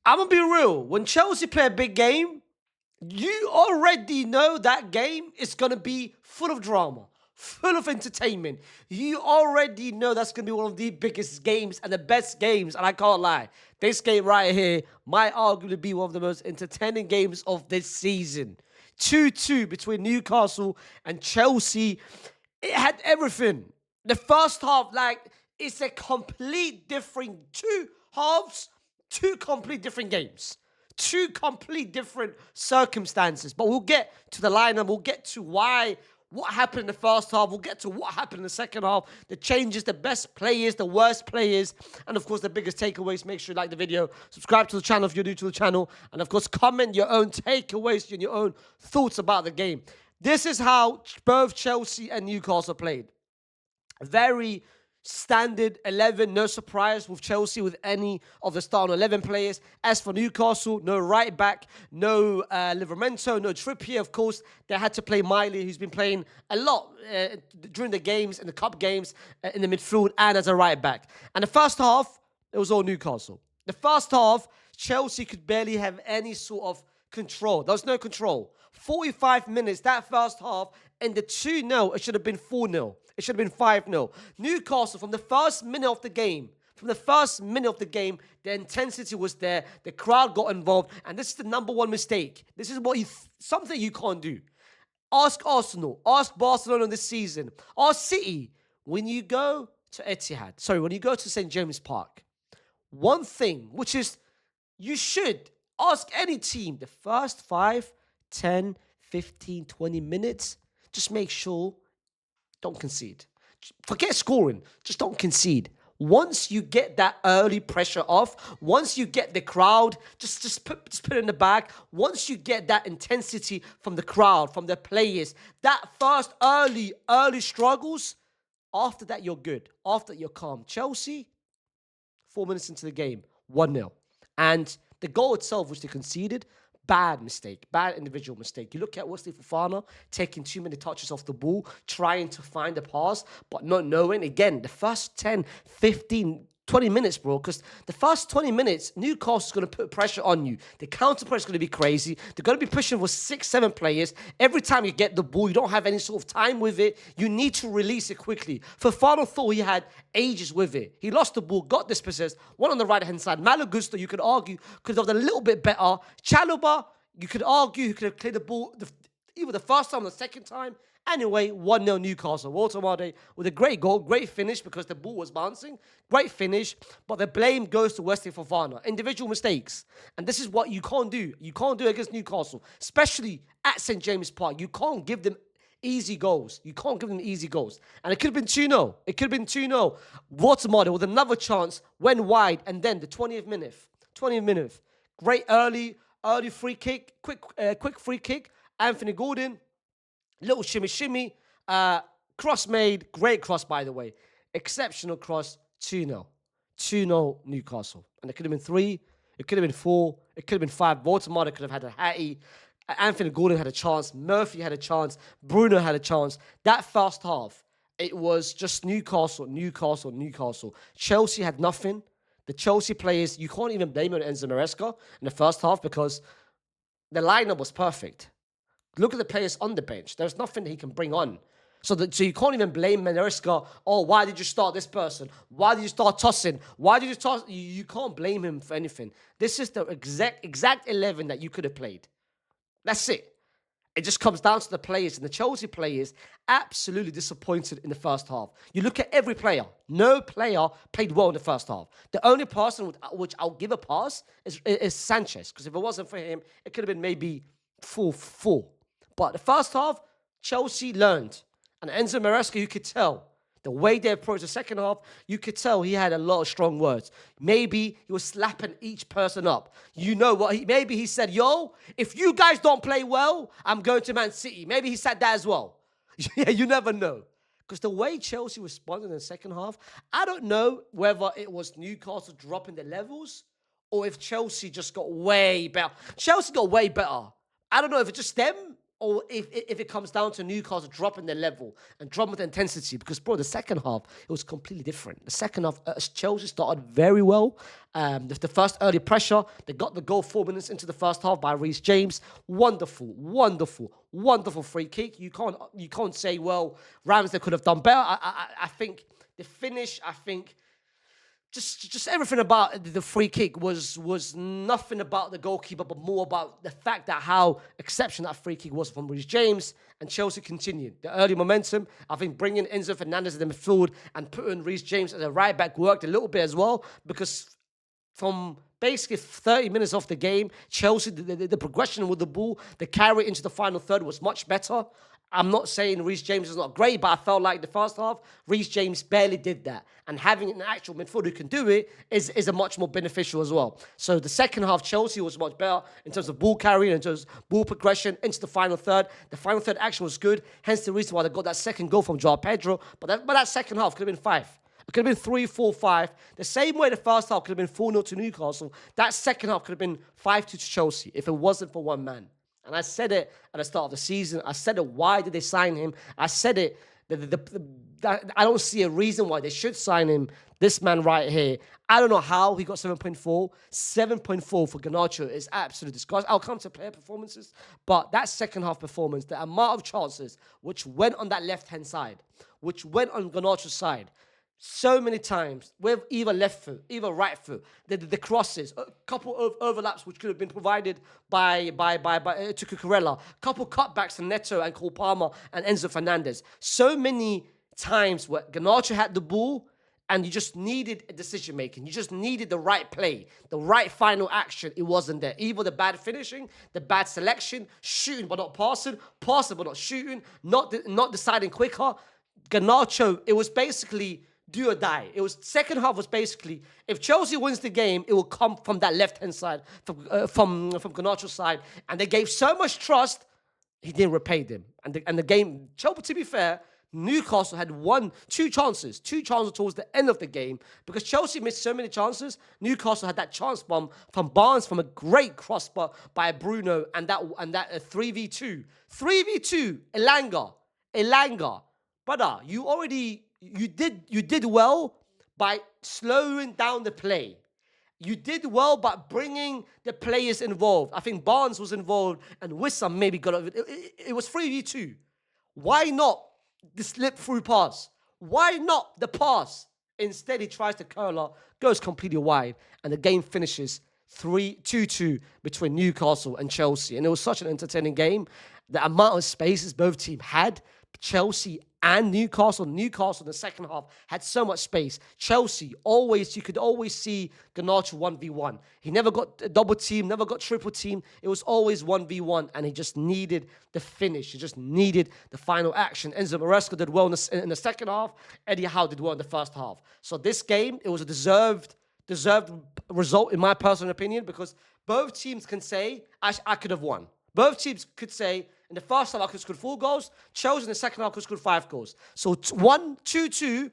I'm going to be real. When Chelsea play a big game, you already know that game is going to be full of drama, full of entertainment. You already know that's going to be one of the biggest games and the best games. And I can't lie. This game right here might arguably be one of the most entertaining games of this season. 2-2 between Newcastle and Chelsea. It had everything. The first half, it's a complete different two halves, two complete different games. Two complete different circumstances. But we'll get to the lineup. We'll get to what happened in the first half. We'll get to what happened in the second half. The changes, the best players, the worst players. And, of course, the biggest takeaways. Make sure you like the video. Subscribe to the channel if you're new to the channel. And, of course, comment your own takeaways and your own thoughts about the game. This is how both Chelsea and Newcastle played. Very standard 11, no surprise with Chelsea with any of the starting 11 players. As for Newcastle, no right back, no Livramento, no Trippier, of course. They had to play Miley, who's been playing a lot during the games, in the cup games, in the midfield, and as a right back. And the first half, it was all Newcastle. The first half, Chelsea could barely have any sort of control. There was no control. 45 minutes, that first half, and the 2-0, it should have been 4-0. It should have been 5-0. Newcastle, from the first minute of the game, the intensity was there. The crowd got involved. And this is the number one mistake. This is something you can't do. Ask Arsenal. Ask Barcelona this season. Ask City. When you go to when you go to St. James Park, one thing, which is you should ask any team, the first 5, 10, 15, 20 minutes, just make sure don't concede. Forget scoring. Just don't concede. Once you get that early pressure off, once you get the crowd, just put it in the bag. Once you get that intensity from the crowd, from the players, that first early struggles, after that you're good. After that you're calm. Chelsea, 4 minutes into the game, 1-0. And the goal itself, which they conceded, bad mistake, bad individual mistake. You look at Wesley Fofana taking too many touches off the ball, trying to find a pass, but not knowing. Again, the first 10, 15, 20 minutes, bro, because the first 20 minutes, Newcastle's going to put pressure on you. The counter pressure is going to be crazy. They're going to be pushing for 6, 7 players. Every time you get the ball, you don't have any sort of time with it. You need to release it quickly. Fofana thought he had ages with it. He lost the ball, got dispossessed, one on the right-hand side. Malagusto, you could argue, could have done a little bit better. Chalobah, you could argue, he could have cleared the ball either the first time or the second time. Anyway, 1-0 Newcastle. Walter Made with a great goal, great finish because the ball was bouncing. Great finish, but the blame goes to Wesley Fofana. Individual mistakes. And this is what you can't do. You can't do against Newcastle, especially at St. James Park. You can't give them easy goals. You can't give them easy goals. And it could have been 2-0. It could have been 2-0. Walter Made with another chance, went wide, and then the 20th minute. Great early free kick, quick free kick. Anthony Gordon. Little shimmy. Cross made. Great cross, by the way. Exceptional cross. 2-0. 2-0 Newcastle. And it could have been 3. It could have been 4. It could have been 5. Walter Made could have had a hattie. Anthony Gordon had a chance. Murphy had a chance. Bruno had a chance. That first half, it was just Newcastle. Chelsea had nothing. The Chelsea players, you can't even blame Enzo Maresca in the first half because the lineup was perfect. Look at the players on the bench. There's nothing that he can bring on. So you can't even blame Maresca. Oh, why did you start this person? Why did you start tossing? Why did you toss? You can't blame him for anything. This is the exact 11 that you could have played. That's it. It just comes down to the players. And the Chelsea players absolutely disappointed in the first half. You look at every player. No player played well in the first half. The only person which I'll give a pass is Sanchez. Because if it wasn't for him, it could have been maybe 4-4. But the first half, Chelsea learned. And Enzo Maresca, you could tell. The way they approached the second half, you could tell he had a lot of strong words. Maybe he was slapping each person up. You know what? Maybe he said, yo, if you guys don't play well, I'm going to Man City. Maybe he said that as well. Yeah, you never know. Because the way Chelsea responded in the second half, I don't know whether it was Newcastle dropping the levels or if Chelsea just got way better. Chelsea got way better. I don't know if it's just them or if it comes down to Newcastle dropping their level and dropping the intensity, because, bro, the second half, it was completely different. The second half, Chelsea started very well. The first early pressure, they got the goal 4 minutes into the first half by Reece James. Wonderful, wonderful, wonderful free kick. You can't say, well, Ramsey could have done better. I think the finish, just everything about the free kick was nothing about the goalkeeper, but more about the fact that how exceptional that free kick was from Reece James. And Chelsea continued the early momentum. I think bringing Enzo Fernandez in the midfield and putting Reece James as a right back worked a little bit as well, because from basically 30 minutes of the game, Chelsea, the progression with the ball, the carry into the final third was much better. I'm not saying Reece James is not great, but I felt like the first half, Reece James barely did that. And having an actual midfielder who can do it is a much more beneficial as well. So the second half, Chelsea was much better in terms of ball carrying, in terms of ball progression into the final third. The final third action was good, hence the reason why they got that second goal from Joao Pedro. But that second half could have been 5. It could have been 3-4-5. The same way the first half could have been 4-0 to Newcastle, that second half could have been 5-2 to Chelsea if it wasn't for one man. And I said it at the start of the season. I said it, why did they sign him? I said it, that I don't see a reason why they should sign him. This man right here, I don't know how he got 7.4. 7.4 for Garnacho is absolutely disgusting. I'll come to player performances, but that second half performance, the amount of chances which went on that left-hand side, which went on Garnacho's side, so many times with either left foot, either right foot, the crosses, a couple of overlaps which could have been provided by to Cucurella, couple cutbacks to Neto and Cole Palmer and Enzo Fernandez. So many times where Garnacho had the ball and you just needed a decision making. You just needed the right play, the right final action. It wasn't there. Either the bad finishing, the bad selection, shooting but not passing, passing but not shooting, not deciding quicker. Garnacho, it was basically do or die. It was second half was basically, if Chelsea wins the game, it will come from that left-hand side, from Garnacho's side. And they gave so much trust, he didn't repay them. And the game, Chelsea, to be fair, Newcastle had two chances towards the end of the game, because Chelsea missed so many chances. Newcastle had that chance from Barnes, from a great cross by Bruno, and that 3v2. 3v2, Elanga. Brother, you did well by slowing down the play. You did well by bringing the players involved. I think Barnes was involved and Wissam maybe got it. It was 3v2. Why not the slip-through pass? Why not the pass? Instead, he tries to curler, goes completely wide, and the game finishes 2-2 between Newcastle and Chelsea. And it was such an entertaining game. The amount of spaces both teams had, Chelsea and Newcastle in the second half had so much space. Chelsea, you could always see Garnacho 1v1. He never got a double team, never got triple team. It was always 1v1, and he just needed the finish. He just needed the final action. Enzo Maresca did well in the second half. Eddie Howe did well in the first half. So this game, it was a deserved result, in my personal opinion, because both teams can say, I could have won. Both teams could say, in the first half, I could have scored 4 goals. Chelsea in the second half could have scored 5 goals. So 1-2-2,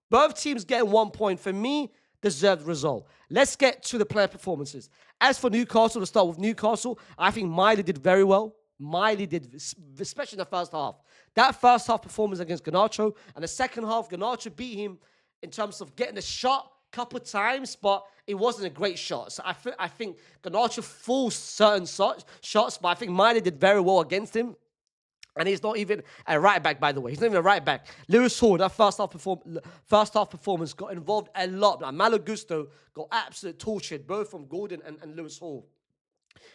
both teams getting 1 point. For me, deserved result. Let's get to the player performances. As for Newcastle, to start with Newcastle, I think Miley did very well. Miley did, especially in the first half. That first half performance against Garnacho, and the second half, Garnacho beat him in terms of getting a shot couple times, but it wasn't a great shot. So I think Garnacho forced certain shots, but I think Miley did very well against him. And he's not even a right back, by the way. He's not even a right back. Lewis Hall, that first half performance, got involved a lot. Like Malo Gusto got absolutely tortured, both from Gordon and Lewis Hall.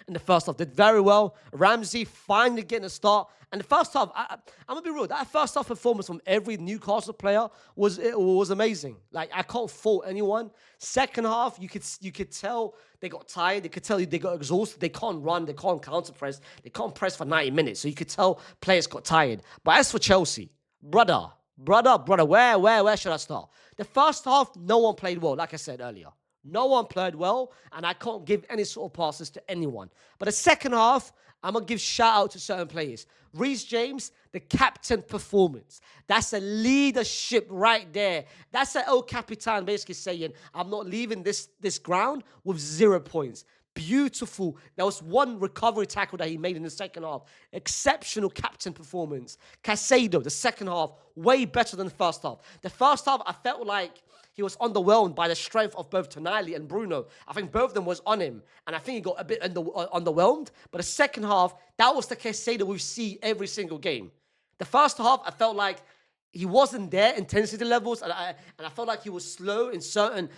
In the first half, did very well. Ramsey finally getting a start. And the first half, I'm going to be real, that first half performance from every Newcastle player was amazing. Like, I can't fault anyone. Second half, you could tell they got tired. They could tell you they got exhausted. They can't run. They can't counter-press. They can't press for 90 minutes. So you could tell players got tired. But as for Chelsea, brother, where should I start? The first half, no one played well, like I said earlier. No one played well, and I can't give any sort of passes to anyone. But the second half, I'm going to give shout-out to certain players. Reece James, the captain performance. That's a leadership right there. That's an El Capitan basically saying, I'm not leaving this ground with 0 points. Beautiful. There was one recovery tackle that he made in the second half. Exceptional captain performance. Caicedo, the second half, way better than the first half. The first half, I felt like he was underwhelmed by the strength of both Tonali and Bruno. I think both of them was on him, and I think he got a bit underwhelmed. But the second half, that was the Caicedo we see every single game. The first half, I felt like he wasn't there intensity levels, and I felt like he was slow in certain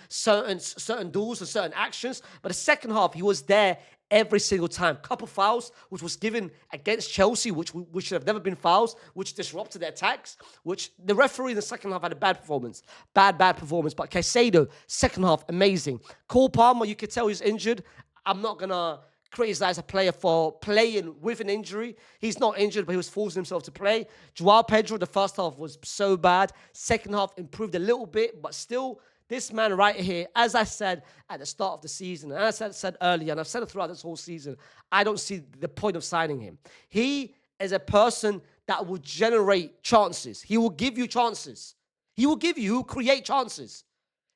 duels and certain actions. But the second half, he was there every single time. Couple fouls, which was given against Chelsea, which should have never been fouls, which disrupted their attacks, which the referee in the second half had a bad performance. Bad performance. But Caicedo, second half, amazing. Cole Palmer, you could tell he's injured. I'm not going to criticize a player for playing with an injury. He's not injured, but he was forcing himself to play. Joao Pedro, the first half was so bad. Second half improved a little bit, but still, this man right here, as I said at the start of the season, and as I said earlier, and I've said it throughout this whole season, I don't see the point of signing him. He is a person that will generate chances. He will give you chances. He will create chances.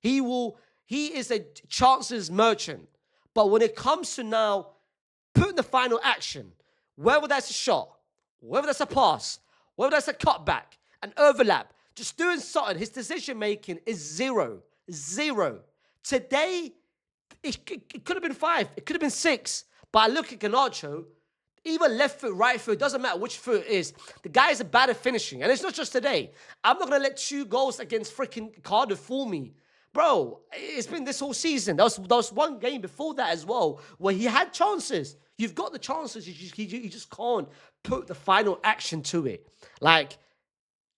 He is a chances merchant. But when it comes to now putting the final action, whether that's a shot, whether that's a pass, whether that's a cutback, an overlap, just doing something, his decision-making is zero. Today, it could have been 5. It could have been 6. But I look at Garnacho, either left foot, right foot, doesn't matter which foot it is. The guy is bad at finishing. And it's not just today. I'm not going to let 2 goals against freaking Cardiff fool me. Bro, it's been this whole season. There was one game before that as well where he had chances. You've got the chances. You just can't put the final action to it. Like,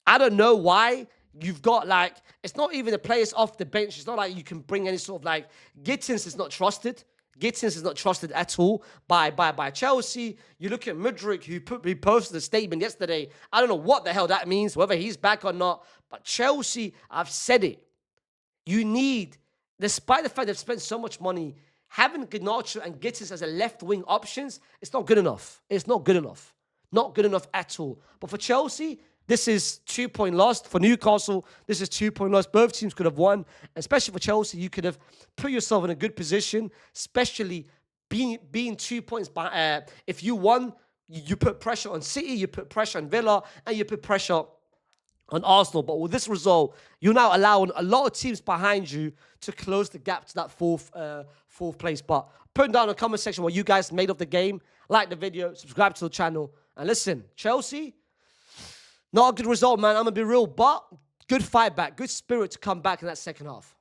I don't know why you've got, like, it's not even the players off the bench. It's not like you can bring any sort of, like, Gittins is not trusted. Gittins is not trusted at all by Chelsea. You look at Mudryk, who posted a statement yesterday. I don't know what the hell that means, whether he's back or not. But Chelsea, I've said it. You need, despite the fact they've spent so much money, having Garnacho and Gittins as a left-wing options, it's not good enough. It's not good enough. Not good enough at all. But for Chelsea, this is 2-point loss. For Newcastle, this is 2-point loss. Both teams could have won. And especially for Chelsea, you could have put yourself in a good position, especially being 2 points behind. If you won, you put pressure on City, you put pressure on Villa, and you put pressure on Arsenal. But with this result, you're now allowing a lot of teams behind you to close the gap to that fourth place. But put down in the comment section what you guys made of the game. Like the video, subscribe to the channel. And listen, Chelsea, not a good result, man. I'm going to be real, but good fight back. Good spirit to come back in that second half.